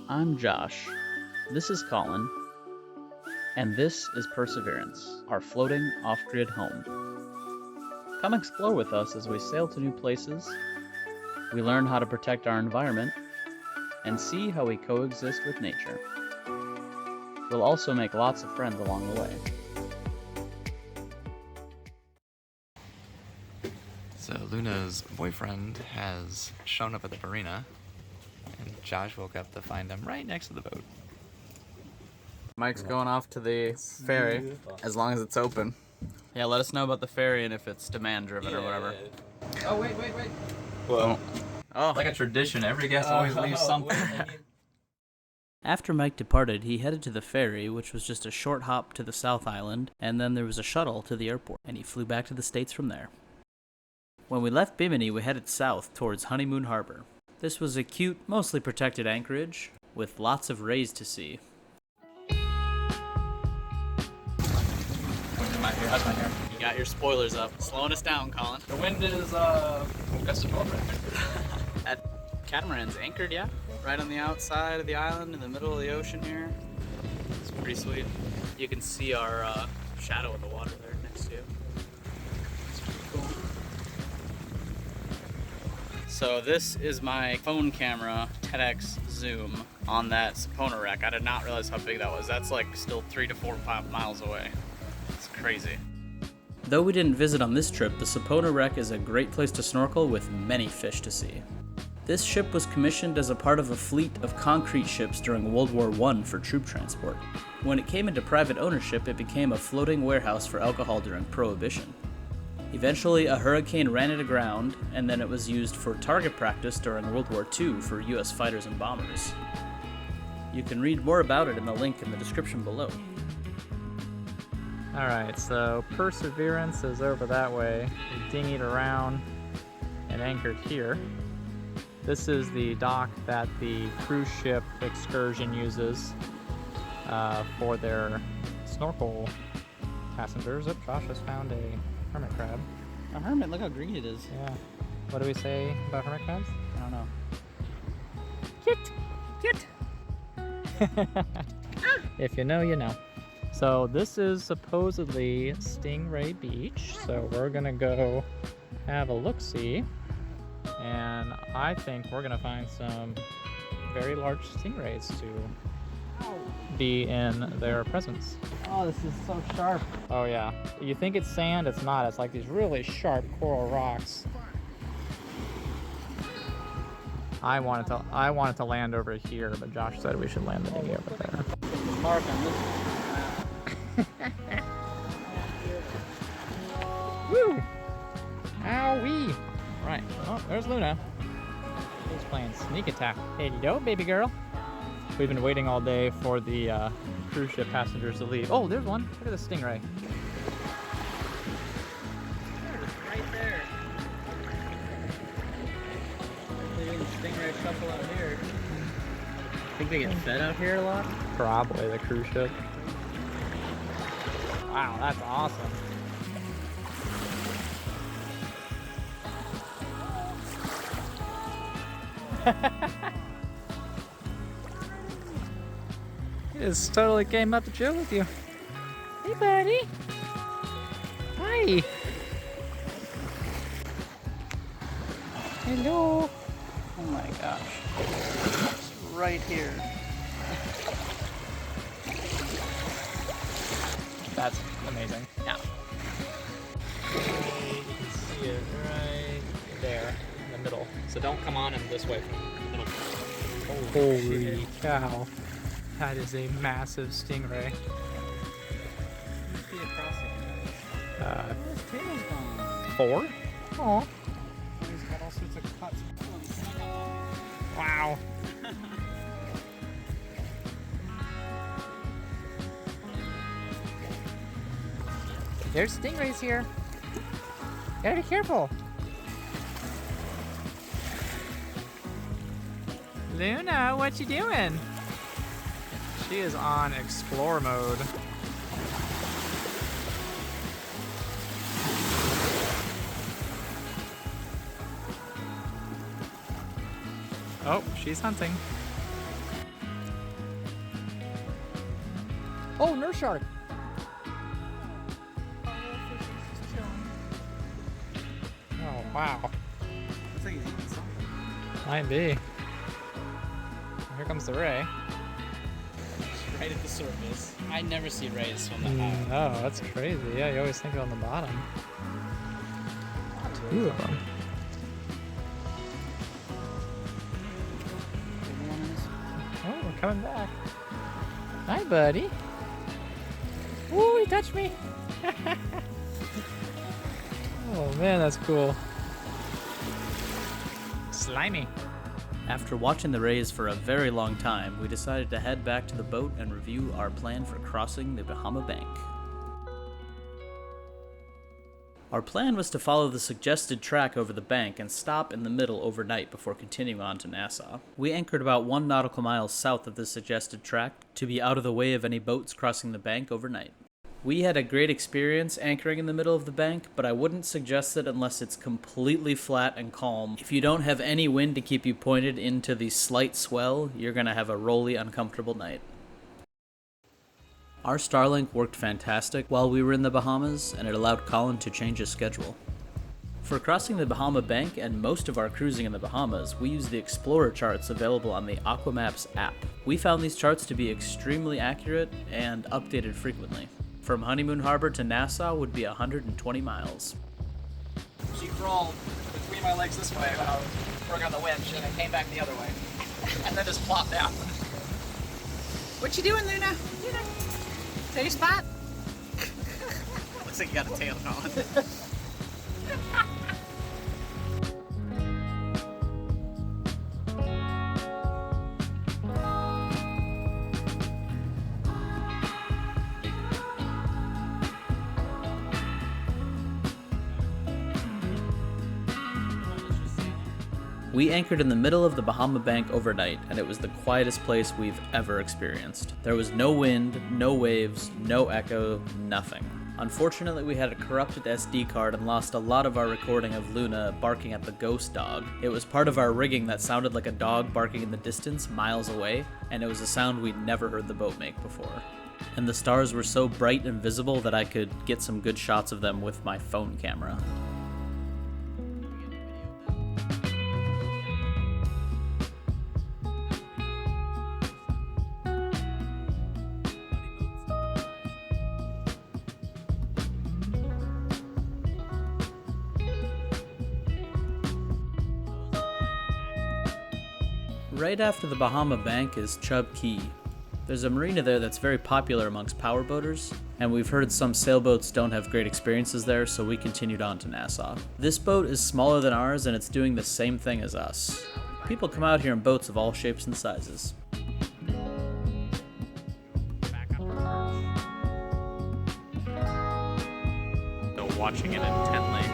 I'm Josh. This is Colin. And this is Perseverance, our floating off-grid home. Come explore with us as we sail to new places, we learn how to protect our environment, and see how we coexist with nature. We'll also make lots of friends along the way. So Luna's boyfriend has shown up at the marina, and Josh woke up to find him right next to the boat. Mike's going off to the ferry, as long as it's open. Yeah, let us know about the ferry and if it's demand-driven or whatever. Oh, wait. Well, oh. Like a tradition, every guest always leaves something. After Mike departed, he headed to the ferry, which was just a short hop to the South Island, and then there was a shuttle to the airport, and he flew back to the States from there. When we left Bimini, we headed south towards Honeymoon Harbor. This was a cute, mostly protected anchorage, with lots of rays to see. How's my hair? You got your spoilers up. Slowing us down, Colin. The wind is gust of 12 right there. That catamaran's anchored, yeah? Right on the outside of the island, in the middle of the ocean here. It's pretty sweet. You can see our shadow in the water there next to you. It's pretty cool. So this is my phone camera 10x zoom on that Sapona wreck. I did not realize how big that was. That's like still 3 to 4 or 5 miles away. It's crazy. Though we didn't visit on this trip, the Sapona wreck is a great place to snorkel with many fish to see. This ship was commissioned as a part of a fleet of concrete ships during World War I for troop transport. When it came into private ownership, it became a floating warehouse for alcohol during Prohibition. Eventually, a hurricane ran it aground, and then it was used for target practice during World War II for US fighters and bombers. You can read more about it in the link in the description below. Alright, so Perseverance is over that way. We dinghied around and anchored here. This is the dock that the cruise ship excursion uses for their snorkel passengers. Oh, Josh has found a hermit crab. A hermit, look how green it is. Yeah. What do we say about hermit crabs? I don't know. Cute! If you know, you know. So this is supposedly Stingray Beach, so we're gonna go have a look-see, and I think we're gonna find some very large stingrays to be in their presence. Oh, this is so sharp. Oh yeah, you think it's sand, it's not. It's like these really sharp coral rocks. I wanted to land over here, but Josh said we should land the dinghy over there. Mark on this. Woo! Owie! Right. Oh, there's Luna. She's playing sneak attack. Hey, you go, baby girl. We've been waiting all day for the cruise ship passengers to leave. Oh, there's one. Look at the stingray. Right there. They're doing the stingray shuffle out here. Think they get fed out here a lot? Probably the cruise ship. Wow, that's awesome. He just totally came up to chill with you. Hey, buddy. Hi. Hello. Oh my gosh. It's right here. That's amazing. Yeah. You can see it right there in the middle. So don't come on him this way from the middle. Holy cow. That is a massive stingray. See across it. His tail's gone. 4? Aw. He's got all sorts of cuts. Wow. There's stingrays here. Gotta be careful. Luna, what you doing? She is on explore mode. Oh, she's hunting. Oh, nurse shark. Oh, wow. Looks like he's eating something. Might be. Here comes the ray. Right at the surface. I never see rays swim that high. Oh, that's crazy. Yeah, you always think on the bottom. Two of them. Oh, we're coming back. Hi, buddy. Ooh, he touched me. Oh, man, that's cool. Slimy. After watching the rays for a very long time, we decided to head back to the boat and review our plan for crossing the Bahama Bank. Our plan was to follow the suggested track over the bank and stop in the middle overnight before continuing on to Nassau. We anchored about 1 nautical mile south of the suggested track to be out of the way of any boats crossing the bank overnight. We had a great experience anchoring in the middle of the bank, but I wouldn't suggest it unless it's completely flat and calm. If you don't have any wind to keep you pointed into the slight swell, you're going to have a rolly, uncomfortable night. Our Starlink worked fantastic while we were in the Bahamas, and it allowed Colin to change his schedule. For crossing the Bahama Bank and most of our cruising in the Bahamas, we used the Explorer charts available on the Aquamaps app. We found these charts to be extremely accurate and updated frequently. From Honeymoon Harbor to Nassau would be 120 miles. She crawled between my legs this way when I was working on the winch, and I came back the other way. And then just plopped down. What you doing, Luna? Take a spot? Looks like you got a tail, Colin. We anchored in the middle of the Bahama Bank overnight, and it was the quietest place we've ever experienced. There was no wind, no waves, no echo, nothing. Unfortunately, we had a corrupted SD card and lost a lot of our recording of Luna barking at the ghost dog. It was part of our rigging that sounded like a dog barking in the distance, miles away, and it was a sound we'd never heard the boat make before. And the stars were so bright and visible that I could get some good shots of them with my phone camera. Right after the Bahama Bank is Chub Key. There's a marina there that's very popular amongst powerboaters, and we've heard some sailboats don't have great experiences there, so we continued on to Nassau. This boat is smaller than ours, and it's doing the same thing as us. People come out here in boats of all shapes and sizes. Still watching it intently.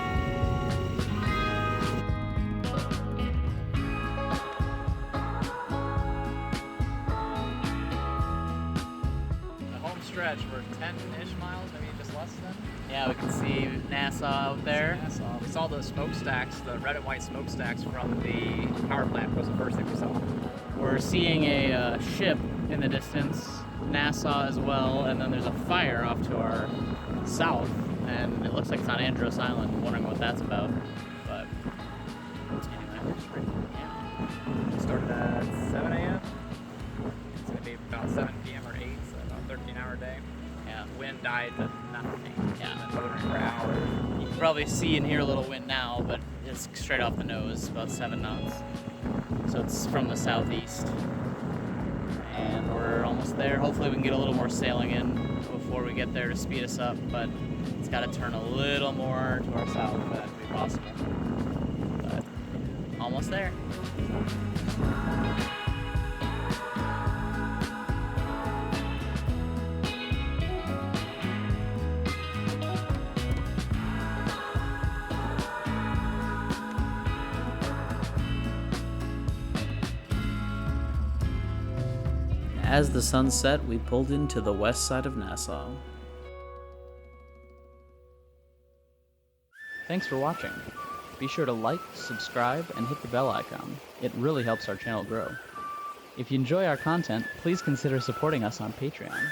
Stretch for 10-ish miles, maybe just less than. Yeah, we can see Nassau out there. Nassau. We saw the smokestacks, the red and white smokestacks from the power plant was the first thing we saw. We're seeing a ship in the distance, Nassau as well, and then there's a fire off to our south, and it looks like it's on Andros Island. Wondering what that's about, but anyway, We started at 7 a.m. It's going to be about 7 p.m. or 8, so about a 13-hour day. yeah, Wind died to nothing. yeah. Been motoring for hours. You can probably see and hear a little wind now, but it's straight off the nose, about 7 knots. So it's from the southeast. And we're almost there. Hopefully we can get a little more sailing in before we get there to speed us up, but it's got to turn a little more to our south for that to be possible. But almost there. As the sun set, we pulled into the west side of Nassau. Thanks for watching. Be sure to like, subscribe, and hit the bell icon. It really helps our channel grow. If you enjoy our content, please consider supporting us on Patreon.